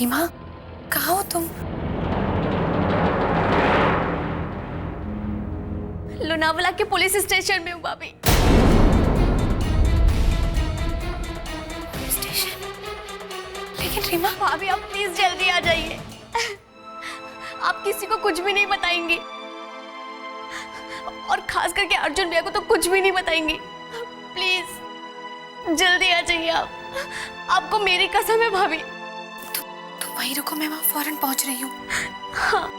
रीमा, कहाँ हो तुम? लोनावला के पुलिस स्टेशन में हूँ भाभी। Police station? लेकिन रीमा, भाभी आप प्लीज जल्दी आ जाइए। आप किसी को कुछ भी नहीं बताएंगी, और खास करके अर्जुन भैया को तो कुछ भी नहीं बताएंगी। प्लीज जल्दी आ जाइए आप। आपको मेरी कसम है भाभी। तुम वहीं रुको, मैं वहां फौरन पहुंच रही हूँ। हाँ।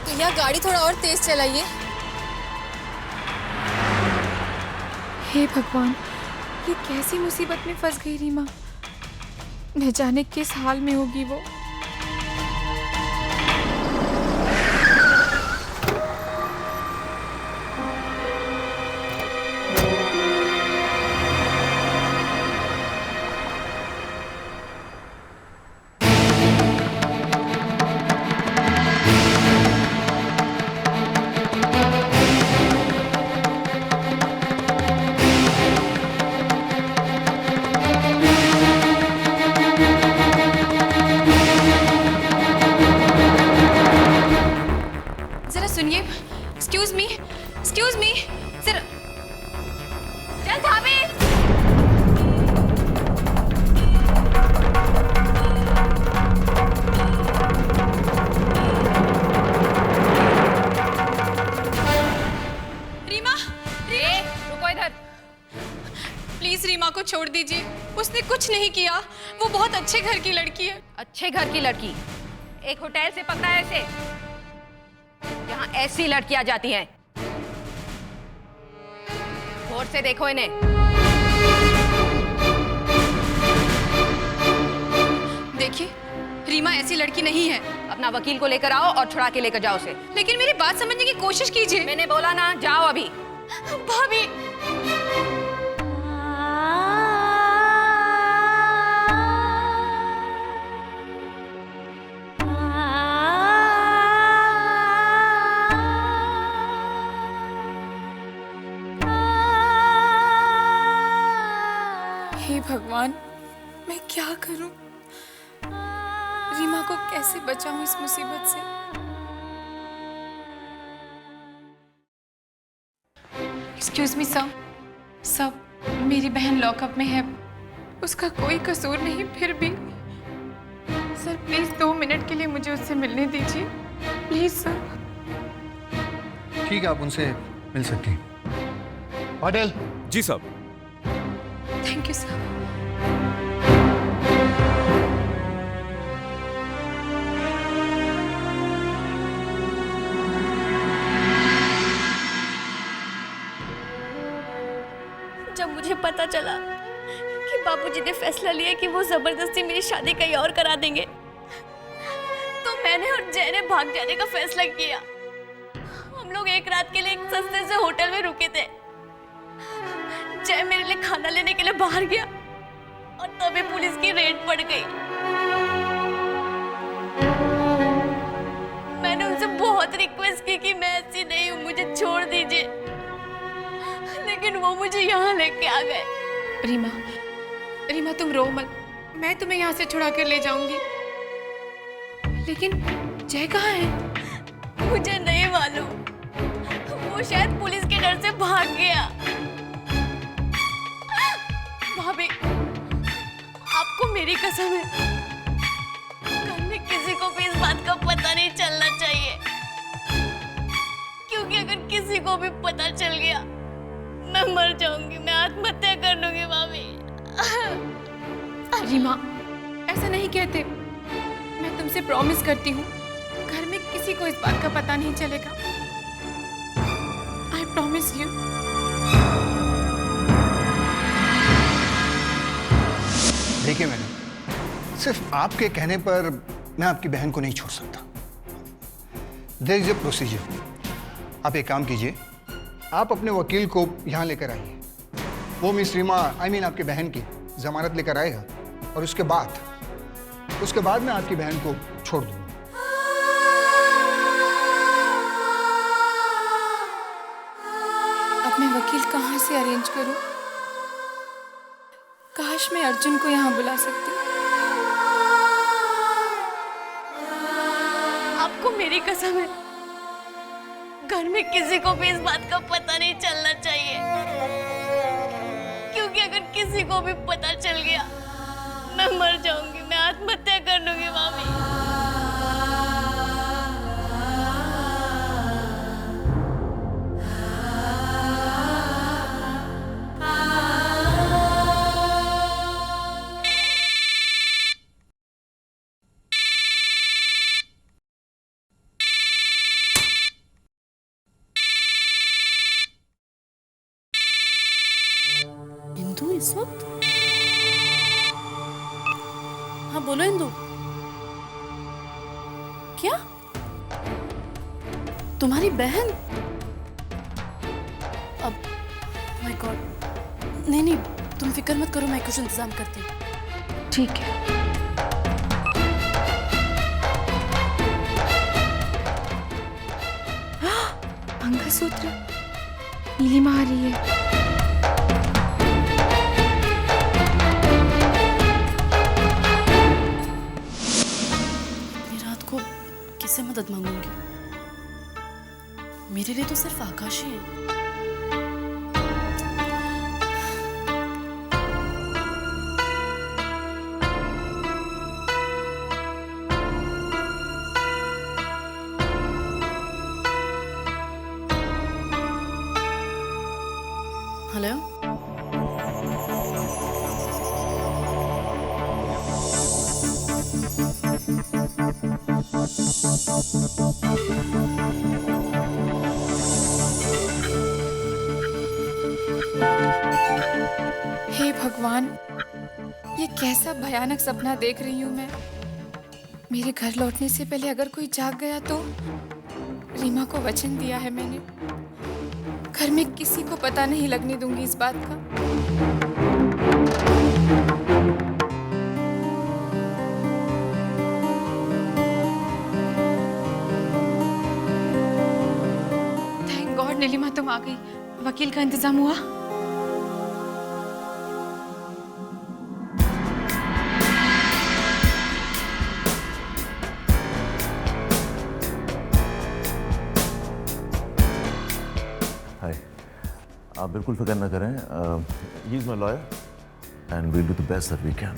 भैया गाड़ी थोड़ा और तेज चलाइए। हे भगवान, ये कैसी मुसीबत में फंस गई रीमा। न जाने किस हाल में होगी वो। सुनिए, एक्सक्यूज मी, जरा। चल भाभी। रीमा, रुको इधर। प्लीज रीमा को छोड़ दीजिए, उसने कुछ नहीं किया। वो बहुत अच्छे घर की लड़की है। अच्छे घर की लड़की? एक होटल से पकड़ा है इसे? यहाँ ऐसी लड़कियां जाती हैं। गौर से देखो इन्हें। देखिए, रीमा ऐसी लड़की नहीं है। अपना वकील को लेकर आओ और छुड़ा के लेकर जाओ उसे। लेकिन मेरी बात समझने की कोशिश कीजिए। मैंने बोला ना, जाओ अभी। भाभी, हे भगवान, मैं क्या करूं? रीमा को कैसे बचाऊं इस मुसीबत से? एक्सक्यूज मी सर, मेरी बहन लॉकअप में है। उसका कोई कसूर नहीं, फिर भी सर प्लीज 2 मिनट के लिए मुझे उससे मिलने दीजिए, प्लीज सर। ठीक है, आप उनसे मिल सकती हैं। पाटिल। जी साहब। Thank you sir. जब मुझे पता चला कि बाबूजी ने फैसला लिया कि वो जबरदस्ती मेरी शादी कहीं और करा देंगे, तो मैंने और जय ने भाग जाने का फैसला किया। हम लोग एक रात के लिए एक सस्ते से होटल में रुके थे। जय मेरे लिए खाना लेने के लिए बाहर गया और तभी पुलिस की रेड पड़ गई। मैंने उनसे बहुत रिक्वेस्ट की कि मैं ऐसी नहीं हूँ, मुझे छोड़ दीजिए, लेकिन वो मुझे यहाँ लेके आ गए। रीमा तुम रो मत, मैं तुम्हें यहाँ से छुड़ा कर ले जाऊंगी। लेकिन जय कहाँ है? मुझे नहीं मालूम, वो शायद पुलिस के डर से भाग गया। भाभी, आपको मेरी कसम है, घर में किसी को भी इस बात का पता नहीं चलना चाहिए, क्योंकि अगर किसी को भी पता चल गया मैं मर जाऊंगी, मैं आत्महत्या कर लूंगी। भाभी। रीमा, ऐसा नहीं कहते। मैं तुमसे प्रॉमिस करती हूँ, घर में किसी को इस बात का पता नहीं चलेगा। I promise you. देखिए मैडम, सिर्फ आपके कहने पर मैं आपकी बहन को नहीं छोड़ सकता। There is a procedure. आप एक काम कीजिए, आप अपने वकील को यहाँ लेकर आइए। वो मिस रीमा, आपकी बहन की जमानत लेकर आएगा और उसके बाद मैं आपकी बहन को छोड़ दूंगा। अब मैं वकील कहाँ से अरेंज करूं? काश मैं अर्जुन को यहाँ बुला सकती। आपको मेरी कसम है, घर में किसी को भी इस बात का पता नहीं चलना चाहिए, क्योंकि अगर किसी को भी पता चल गया मैं मर जाऊंगी, मैं आत्महत्या कर लूंगी मामी। इंदु इस वक्त? हाँ बोलो इंदु। क्या? तुम्हारी बहन? अब माय गॉड, नहीं नहीं तुम फिक्र मत करो, मैं कुछ इंतजाम करती हूँ। ठीक है। मंगलसूत्र, नीलिमा आ रही है। इतनी रात को किससे मदद मांगूंगी? मेरे लिए तो सिर्फ आकाश ही है। हेलो, हे भगवान, ये कैसा भयानक सपना देख रही हूँ मैं। मेरे घर लौटने से पहले अगर कोई जाग गया तो? रीमा को वचन दिया है मैंने, घर में किसी को पता नहीं लगने दूंगी इस बात का। थैंक गॉड नीलिमा तुम आ गई। वकील का इंतजाम हुआ? हाय, आप बिल्कुल फिक्र ना करें। He is my lawyer and we'll do the best that we can.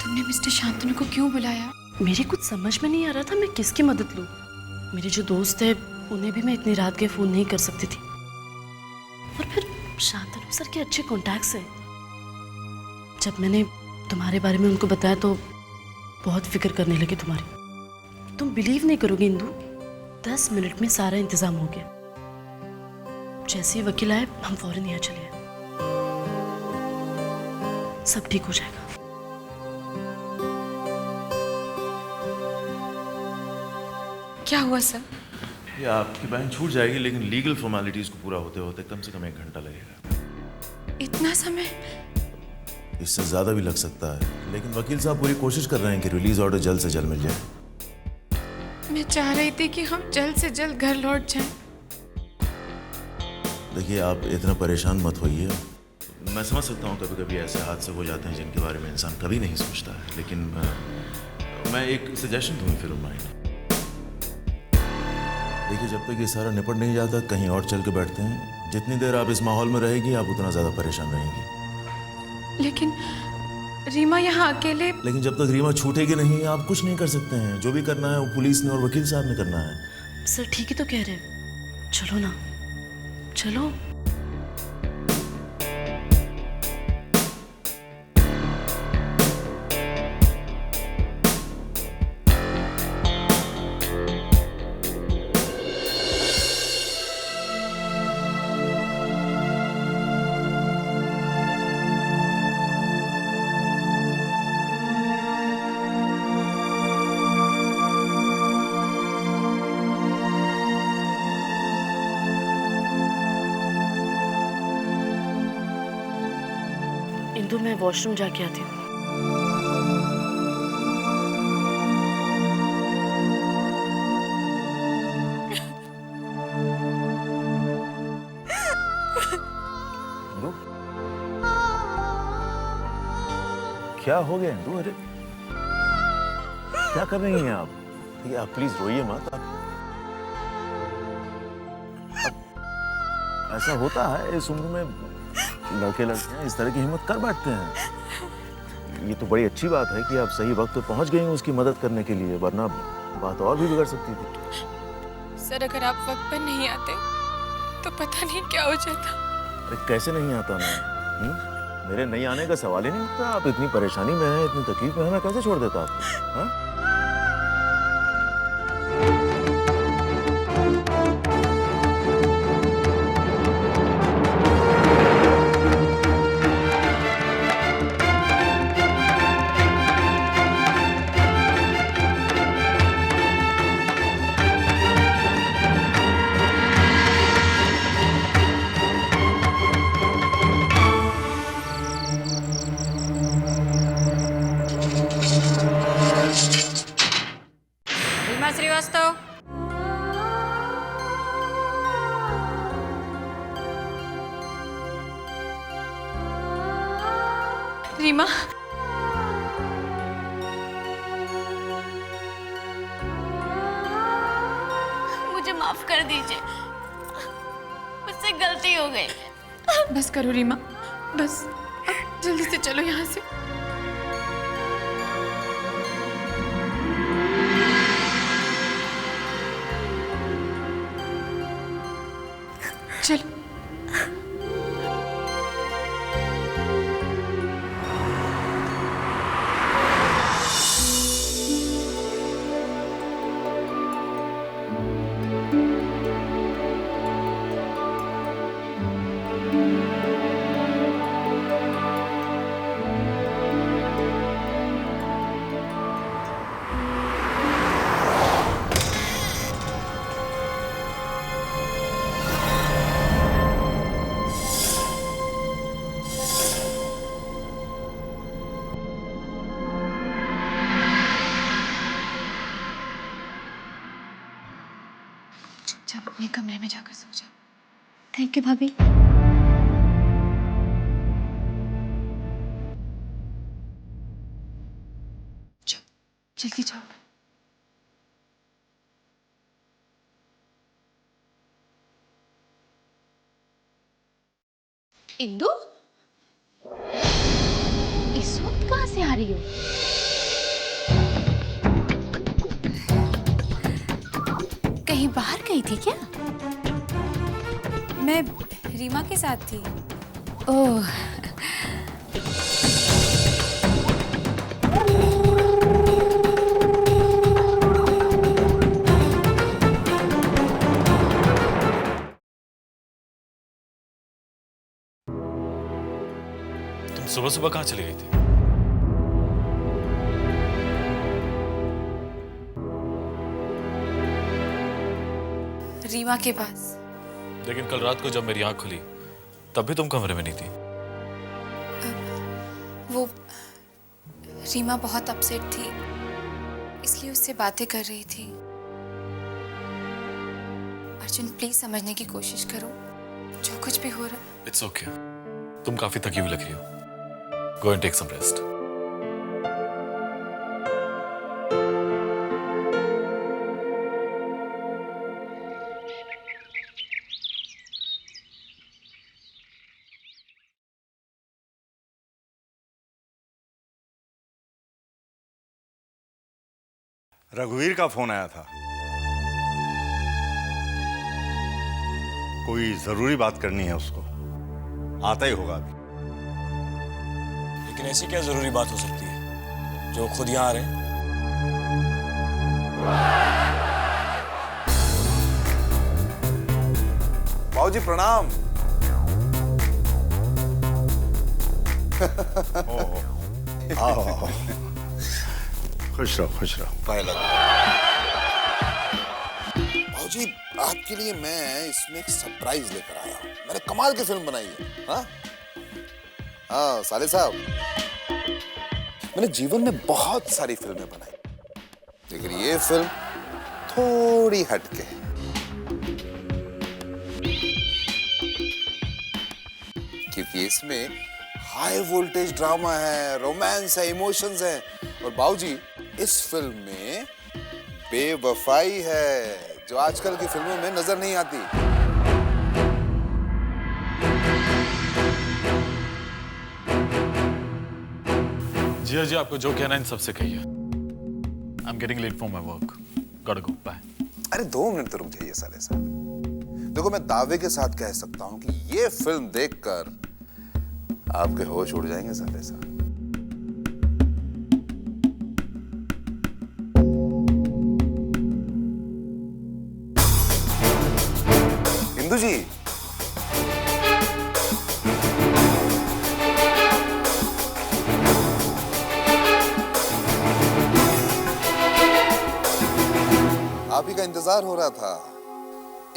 तुमने मिस्टर शांतनु को क्यों बुलाया? मेरी कुछ समझ में नहीं आ रहा था मैं किसकी मदद लूं। मेरे जो दोस्त थे उन्हें भी मैं इतनी रात के फोन नहीं कर सकती थी, और फिर शांतनु सर के अच्छे कॉन्टैक्ट्स हैं। जब मैंने तुम्हारे बारे में उनको बताया तो बहुत फिक्र करने लगे तुम्हारी। तुम बिलीव नहीं करोगे इंदु, 10 मिनट में सारा इंतजाम हो गया। जैसे ही वकील आए हम फौरन यहाँ चले आए। सब ठीक हो जाएगा। क्या हुआ सर? ये आपकी बहन छूट जाएगी, लेकिन लीगल फॉर्मेलिटीज को पूरा होते होते कम से कम 1 घंटा लगेगा। इतना समय? इससे ज़्यादा भी लग सकता है, लेकिन वकील साहब पूरी कोशिश कर रहे हैं कि रिलीज ऑर्डर जल्द से जल्द मिल जाए। मैं चाह रही थी कि हम जल्द से जल्द घर लौट जाएं। देखिए, आप इतना परेशान मत होइए। मैं समझ सकता हूँ कभी कभी ऐसे हादसे हो जाते हैं जिनके बारे में इंसान कभी नहीं सोचता है, लेकिन मैं एक सजेशन दूँ फिर माइंड। देखिए, जब तक ये सारा निपट नहीं जाता कहीं और चल के बैठते हैं। जितनी देर आप इस माहौल में रहेगी आप उतना ज़्यादा परेशान रहेंगी। लेकिन रीमा यहाँ अकेले। लेकिन जब तक रीमा छूटेगी नहीं आप कुछ नहीं कर सकते हैं। जो भी करना है वो पुलिस ने और वकील साहब ने करना है। सर ठीक ही तो कह रहे हैं, चलो ना, चलो। इंदु मैं वॉशरूम जाके आती हूँ। इंदु? क्या हो गया इंदु? अरे क्या कर रही हैं आप? ठीक है, आप प्लीज रोइए मत। अब ऐसा होता है इस उम्र में, लड़के लड़कियां इस तरह की हिम्मत कर बैठते हैं। ये तो बड़ी अच्छी बात है कि आप सही वक्त पे पहुंच गई हैं उसकी मदद करने के लिए, वरना बात और भी बिगड़ सकती थी। सर अगर आप वक्त पर नहीं आते तो पता नहीं क्या हो जाता। अरे कैसे नहीं आता मैं? मेरे नहीं आने का सवाल ही नहीं उठता। आप इतनी परेशानी में हैं, इतनी तकलीफ में हैं, मैं कैसे छोड़ देता आपको? हाँ? रीमा श्रीवास्तव, रीमा, मुझे माफ कर दीजिए, मुझसे गलती हो गई। बस करो रीमा, बस अब जल्दी से चलो यहाँ से। चलो। चुपचाप अपने कमरे में जाकर सो जाओ। थैंक यू भाभी। जाओ, जल्दी जाओ। इंदु, इस वक्त कहाँ से आ रही हो? कहीं बाहर गई थी क्या? मैं रीमा के साथ थी। ओह, तुम सुबह सुबह कहाँ चली गई थी? रीमा के पास। लेकिन कल रात को जब मेरी आंख खुली तब भी तुम कमरे में नहीं थी। वो रीमा बहुत अपसेट थी, इसलिए उससे बातें कर रही थी। अर्जुन प्लीज समझने की कोशिश करो, जो कुछ भी हो रहा। इट्स ओके, तुम काफी थकी हुई लग रही हो। Go and take some rest. रघुवीर का फोन आया था, कोई जरूरी बात करनी है उसको, आता ही होगा अभी। लेकिन ऐसी क्या जरूरी बात हो सकती है जो खुद यहाँ आ रहे हैं? बाबूजी प्रणाम। आओ, खुश रहो खुश रहो। भाजी आपके लिए मैं इसमें एक सरप्राइज लेकर आया हूँ। मैंने कमाल की फिल्म बनाई है। हाँ? हाँ साले साहब, मैंने जीवन में बहुत सारी फिल्में बनाई, लेकिन ये फिल्म थोड़ी हटके है। क्योंकि इसमें हाई वोल्टेज ड्रामा है, रोमांस है, इमोशंस है, और बाबूजी इस फिल्म में बेवफाई है जो आजकल की फिल्मों में नजर नहीं आती। जी आपको जो कहना है इन सबसे कहिए। I am getting late for my work, got to go, bye. अरे 2 मिनट तो रुक जाइए साले साहब। देखो मैं दावे के साथ कह सकता हूं कि ये फिल्म देखकर आपके होश उड़ जाएंगे साले साहब। इंदु जी, आप ही का इंतजार हो रहा था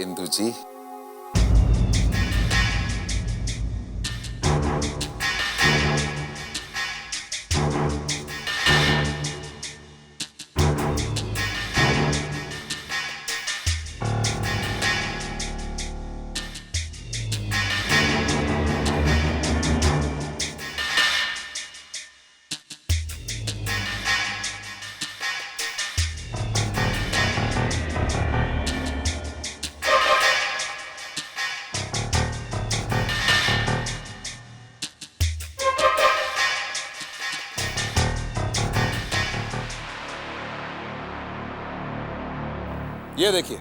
इंदु जी। ये देखिए,